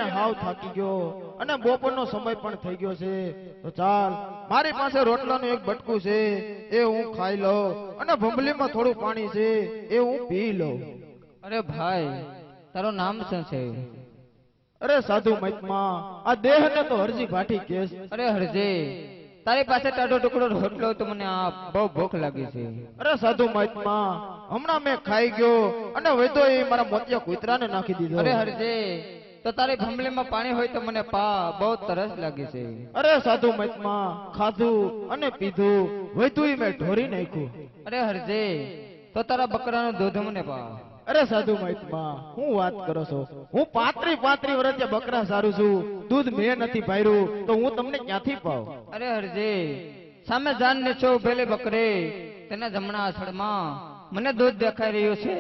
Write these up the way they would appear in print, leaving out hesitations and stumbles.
ને હાવ થાકી ગયો અને બપોરનો સમય પણ થઈ ગયો છે. તો ચાલ મારી પાસે રોટલાનું એક બટકું છે, એ હું ખાઈ લઉં અને ભંભલીમાં થોડું પાણી છે, એ હું પી લઉં. અરે ભાઈ, તારું નામ શું છે? અરે સાધુ મહાત્મા, આ દેહને તો હરજી ભાટી કેસ. અરે હરજી, તારી પાસે ટાઢો ટુકડો રોટલો તો મને આ બહુ ભૂખ લાગી છે. અરે સાધુ મહાત્મા, હમણાં મેં ખાઈ ગયો અને વૈદો એ મારા મોતિયા કૂતરાને નાખી દીધો. અરે હરજી, તો તારી ભંભલીમાં પાણી હોય તો મને પા, બહુ તરસ લાગી છે. અરે સાધુ મહાત્મા, ખાધું અને પીધું વૈદું મેં ઢોરી નાખ્યું. અરે હરજી, તો તારા બકરાનું દૂધ મને પા. અરે સાધુ મહાત્મા, હું વાત કરો છો? હું 35 વર્ષે બકરા સારું છું, દૂધ મેં નથી પાયરું તો હું તમને ક્યાંથી પાઉં? અરે હરજી, સામે જાન ને છો પેલે બકરે તેના જમણા આસળમાં મને દૂધ દેખાઈ રહ્યું છે,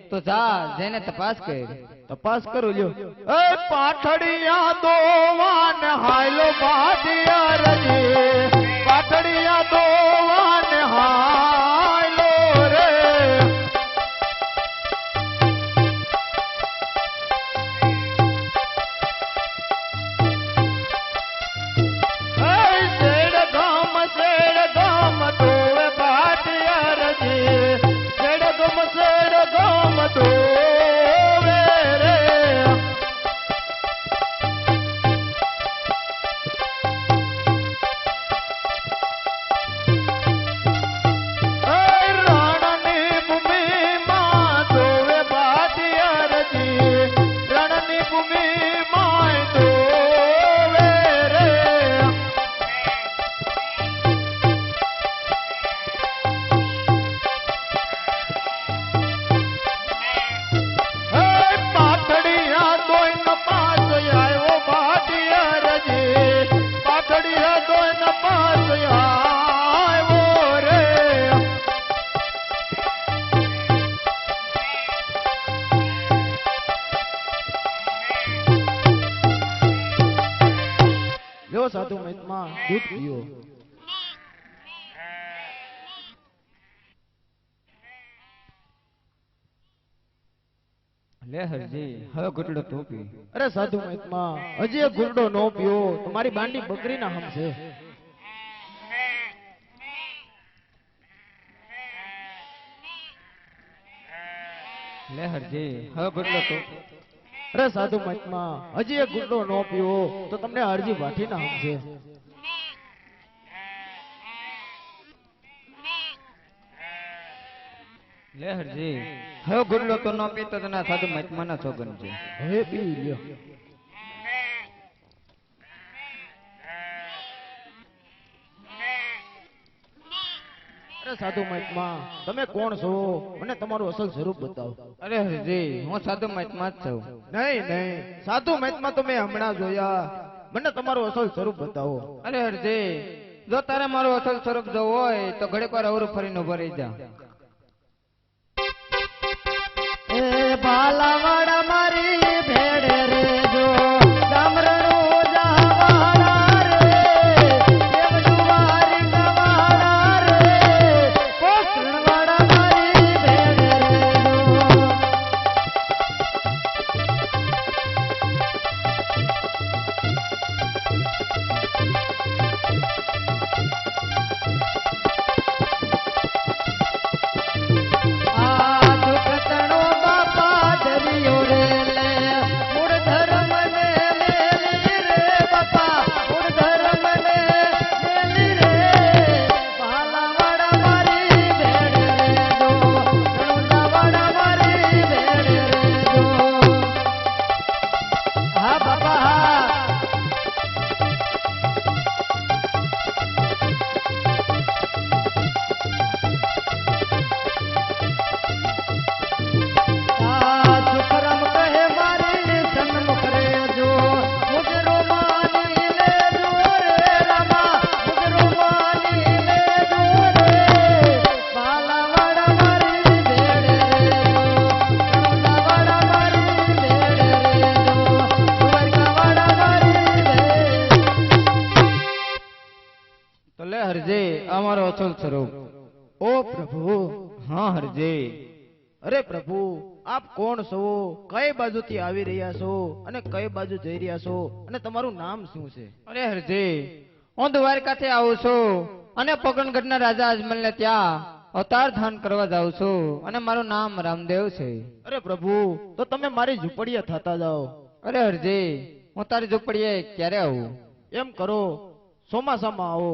તો જા જઈને તપાસ કર. તપાસ કરું લ્યો. એ પાછડિયા દોવાન હાયલો બાદિયા રજી, પાછડિયા દોવાન હાયલો રે. શેડ ગામ દોવે બાદિયા રજી, શેડ ગામ દોવે રે. રણની ભૂમિમાં દોવે બાદિયા રજી, રણની ભૂમિમાં દોવે રે. પાથડિયા દોઈન પાસ આવ્યો બાદિયા રજી, પાથડિયા દોઈન પાસ આવ્યો રે. લ્યો સાધુ મહાત્મા, દૂધ પીઓ. લે હરજી, હવે ગુટડો તું પી. અરે સાધુ મહાત્મા, હજી એક ગુરડો નો પીઓ તો મારી બાંડી બકરીના હમ છે. લે હરજી, હવે ગુટડો તું. અરે સાધુ મહાત્મા, હજી એક ગુરડો નો પીઓ તો તમને હરજી ભાઠીના હમ છે. લે હરજી, હવે ગુટડો તો ન પીતો તને સાધુ મહાત્માના સોગન છે. હવે પી લ્યો. અરે સાધુ મહાત્મા, તમે કોણ છો? મને તમારું અસલ સ્વરૂપ બતાવો. અરે હરજી, હું સાધુ મહાત્મા જ છું. નહીં નહીં, સાધુ મહાત્મા તો મેં હમણાં જોયા, મને તમારું અસલ સ્વરૂપ બતાવો. અરે હરજી, જો તારે મારું અસલ સ્વરૂપ જોવું હોય તો ઘડીક વાર અવરું ફરીને ઉભો રહી જા. એ બાલાવાડા મારી ભેડ રે જો, ડામરણું જહાવાડા રે, દેવજુવારી ગવાડા રે, પોસણવાડા મારી ભેડ રે જો. આ દુખતણો બાપા દરિયો રે લે, મૂળ ધર્મ ને મેલી રે બાપા, મૂળ ધર્મ ને મેલી રે. ભાલાવાડા મારી ભેડ રે જો, રણુજાવાડા મારી ભેડ રે જો. હા બાપા હા. સુખરામ કહે મારી સન્મુખ રે જો, મુજરો માની લે જો રે રામા, મુજરો માની લે જો રે. બાલાવાડા મારી ભેડ રે જો, રણુજાવાડા મારી ભેડ રે જો, દ્વારકાવાડા મારી ભેડ. તો લે હરજી, આ મારો અસલ સ્વરૂપ. ઓ પ્રભુ, હા હરજી, અરે પ્રભુ, આપ કોણ છો? કઈ બાજુથી આવી રહ્યા છો અને કઈ બાજુ જઈ રહ્યા છો અને તમારું નામ શું છે? અરે હરજી, હું દ્વારકાથી આવું છું અને પોકરણગઢના રાજા અજમલને ત્યાં અવતાર ધાન કરવા જાઉં છું અને મારું નામ રામદેવ છે. અરે પ્રભુ, તો તમે મારી ઝૂંપડીએ થતા જાઓ. અરે હરજી, હું તારી ઝૂંપડીએ ક્યારે આવું? એમ કરો, ચોમાસામાં આવો.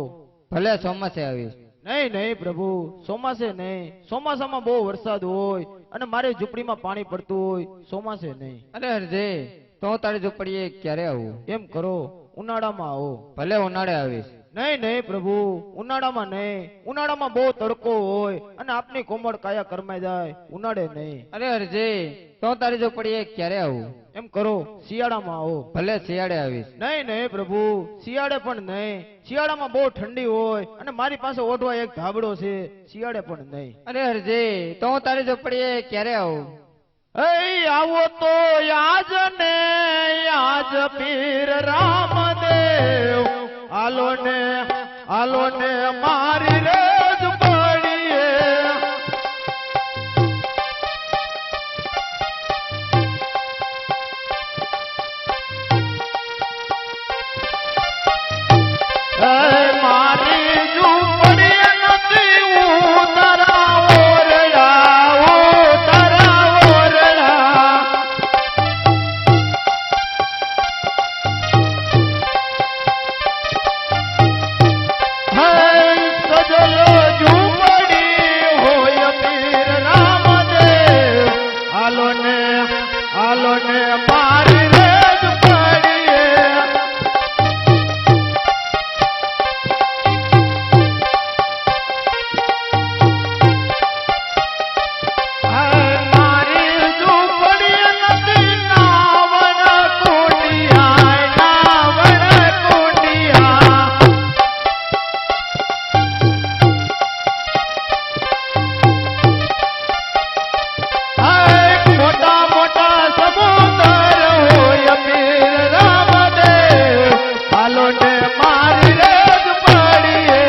ભલે ચોમાસે આવીશ. નહીં નહીં પ્રભુ, ચોમાસે નહીં. ચોમાસામાં બહુ વરસાદ હોય અને મારી ઝૂંપડીમાં પાણી પડતું હોય, ચોમાસે નહીં. અરે હરજી, તો હું તારી ઝૂંપડીએ ક્યારે આવું? એમ કરો, ઉનાળામાં આવો. ભલે ઉનાળે આવીશ. નહીં નહીં પ્રભુ, ઉનાળામાં નહીં. ઉનાળામાં બહુ તડકો હોય અને આપની કોમળ કાયા કરમાઈ જાય, ઉનાળે નહીં. અરે હરજી, તો હું તારી ઝૂંપડીએ ક્યારે આવું? એમ કરો, શિયાળામાં આવો. ભલે શિયાળે આવીશ. નહીં નહીં પ્રભુ, શિયાળે પણ નહીં. શિયાળામાં બહુ ઠંડી હોય અને મારી પાસે ઓઢવા એક ધાબળો છે, શિયાળે પણ નહીં. અરે હરજી, તો હું તારી ઝૂંપડીએ ક્યારે આવું? એ આવો તો યાજ ને યાજ પીર રામદેવ, આલો ને મારી રે ઝૂંપડીએ. મારી ઝૂંપડી નથી ઉતરા ઓરડા. સજલો ઝૂંપડી હોય પીર રામદેવ, આલો ને મારી રે ઝૂંપડીએ. મારી ઝૂંપડી નથી નાવણ કુંડિયા. મોટા મોટા સમુદ્ર હોય પીર રામદેવ, આલો ને મારી રે ઝૂંપડીએ.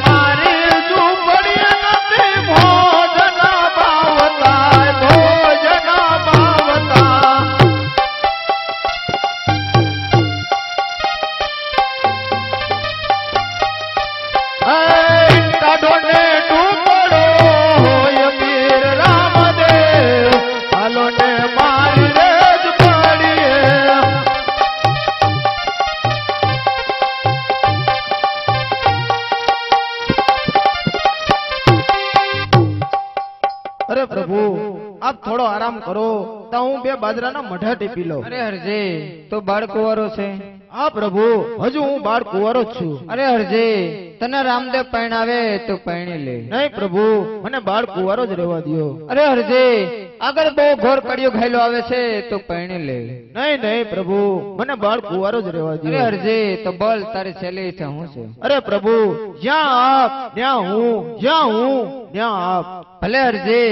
મારી ઝૂંપડી નથી ભોજન ભાવતા. કાઢો ને ટુકડો હોય પીર રામદેવ, આલો ને મારી રે ઝૂંપડીએ. અરે પ્રભુ, આપ થોડો આરામ કરો તો હું બે બાજરાના મઢા ટીપી લઉં. અરે હરજી, તો બાળ કુંવારો છે? હા પ્રભુ, હજુ હું બાળ કુંવારો જ છું. અરે હરજી, તને રામદેવ પરણાવે તો પરણી લે. નહીં પ્રભુ, મને બાળ કુંવારો જ રહેવા દ્યો. અરે હરજી, આગળ બહુ ઘોર કડિયો ઘાયલો આવે છે તો પરણી લે. નહીં નહીં પ્રભુ, મને બાળ કુંવારો જ રહેવા અરે દ્યો. હરજી, તો બોલ તારી છેલ્લી ઈચ્છા શું છે? અરે પ્રભુ, જ્યાં આપ ત્યાં હું, જ્યાં હું ત્યાં આપ. ભલે હરજી,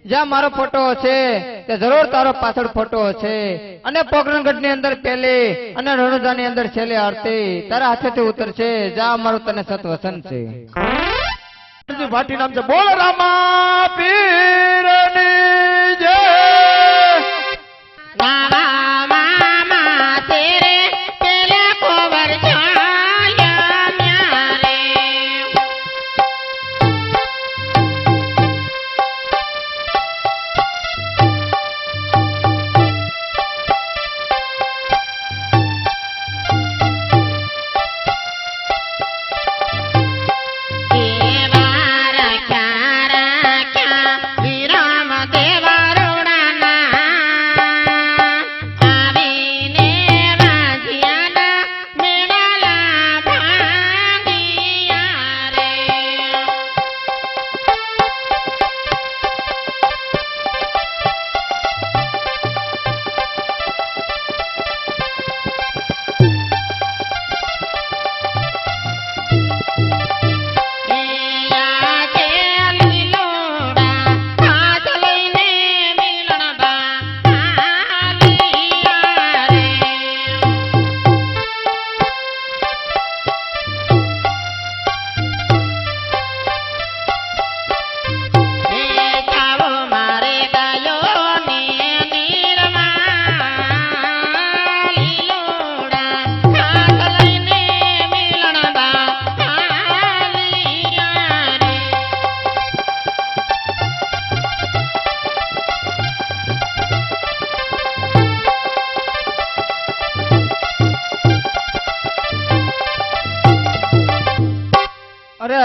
જ્યાં મારો ફોટો હશે તે જરૂર તારો પાછળ ફોટો હશે અને પોકરણગઢ ની અંદર પહેલી અને રણુજા ની અંદર છેલ્લી આરતી તારા હાથેથી ઉતરશે. જા, મારું તને સતવસન છે. ભાટી નામ છે, બોલ રામા પીરની જય. वीरा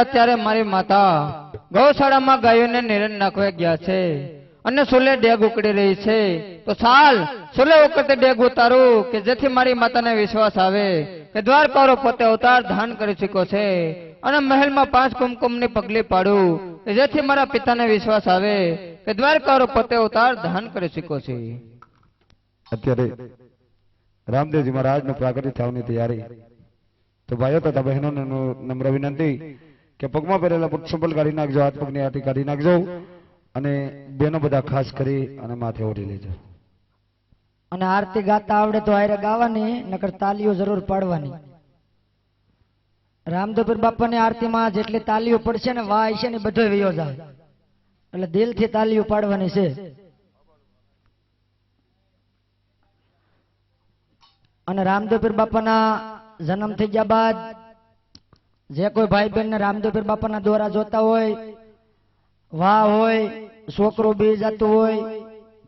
અત્યારે મારી માતા ગૌશાળામાં ગાયોને નિરણ નાખવા ગયા છે અને સુલે ડેગ ઉકળી રહી છે, તો સાલ સુલે વખતે ડેગ ઉતારું કે જેથી મારી માતાને વિશ્વાસ આવે કે દ્વારકારો પોતે અવતાર ધાન કરી ચૂક્યો છે, અને મહેલમાં 5 કુમકુમની પગલી પાડું કે જેથી મારા પિતાને વિશ્વાસ આવે કે દ્વારકારો પોતે અવતાર ધાન કરી ચૂક્યો છે. અત્યારે રામદેવજી મહારાજનું પ્રાગટ્ય થવાની તૈયારી. તો ભાઈઓ તથા બહેનોને નમ્ર વિનંતી કે પગમાં પહેરેલા બુટ સંભલ કાઢી નાખજો, હાથ પગની આટી કાઢી નાખજો, અને બેનો બધા ખાસ કરી અને માથે ઓઢી લેજો. અને આરતી ગાતા આવડે તો હારે ગાવાની, નકર તાલીઓ જરૂર પાડવાની. રામદેવપીર બાપાની આરતીમાં જેટલી તાલીઓ પડશે ને વાય છે ને બધો વયો જાય, એટલે દિલથી તાલીઓ પાડવાની છે. અને રામદેવપીર બાપાના જન્મ થઈ ગયા બાદ જે કોઈ ભાઈ બહેન ને રામદેવપીર બાપાના દોરા જોતા હોય, વાહ હોય, છોકરો બી જતું હોય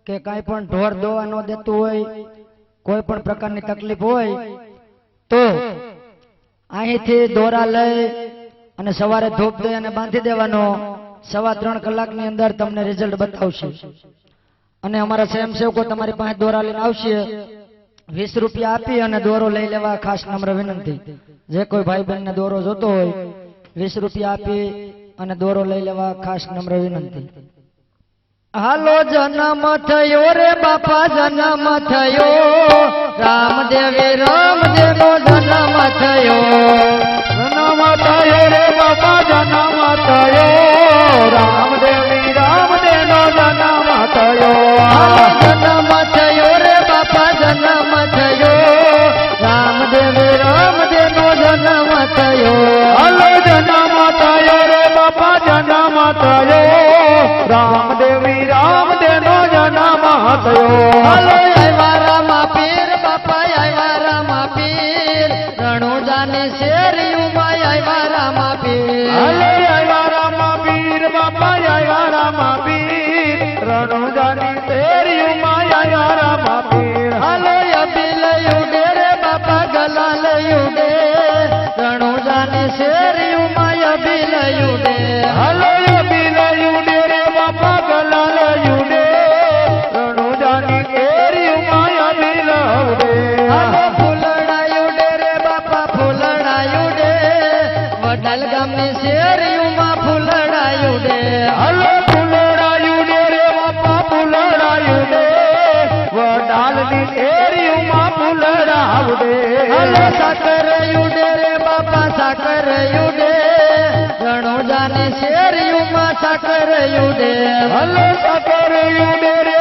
કે કઈ પણ ઢોર દોવા ન દેતું હોય, કોઈ પણ પ્રકારની તકલીફ હોય, તો અહીંથી દોરા લઈ અને સવારે ધૂપ દઈ અને બાંધી દેવાનો. 3.25 કલાકની અંદર તમને રિઝલ્ટ બતાવશે. અને અમારા સ્વયંસેવકો તમારી પાસે દોરા લઈને આવશે. 20 રૂપિયા આપી અને દોરો લઈ લેવા ખાસ નમ્ર વિનંતી. જે કોઈ ભાઈ બહેન ને દોરો જોતો હોય 20 રૂપિયા આપી અને દોરો લઈ લેવા ખાસ નમ્ર વિનંતી. હાલો જન્મ થયો રે બાપા, જન્મ થયો રામદેવી રામદેવનો જન્મ થયો. જન્મ થયો રે બાપા, જન્મ થયો રામદેવી રામદેવનો જન્મ થયો. હાલો જન્મ થયો રે બાપા, જન્મ થયો રામદેવી રામદેવનો જન્મ થયો. હાલો જન્મ થયો રે બાપા, જન્મ થયો રામદેવી રામદેવનો જન્મ થયો. હાલો આવ્યા રામા પીર બાપા, આવ્યા રામા પીર રણુજાની શેરીઓમાં આવ્યા રામા પીર. હાલો આવ્યા રામા પીર બાપા, આવ્યા રામા પીર રણુજાની શેરીઓમાં આવ્યા રામા પીર. હાલો અબીલ યુડે રે બાપા, ગલાલ યુડે રણુજાની શેરીઓમાં અબીલ યુડે. હાલો અબીલ યુડે રે બાપા, ગલાલ યુડે રણુજાની શેરીઓમાં અબીલ યુડે. હાલો ફૂલડા યુડે રે બાપા, ફૂલડા યુડે વડાલ ગામની શેરીઓમાં ફૂલડા યુડે. હાલો ફૂલડા યુડે રે બાપા, ફૂલડા યુડે વડાલની શેરીઓમાં ફૂલડા ઉડે. હાલો સાકર યુડે રે બાપા, સાકર યુડે રણુજાની શેરીઓમાં સાકર યુડે. હાલો સાકર યુડે રે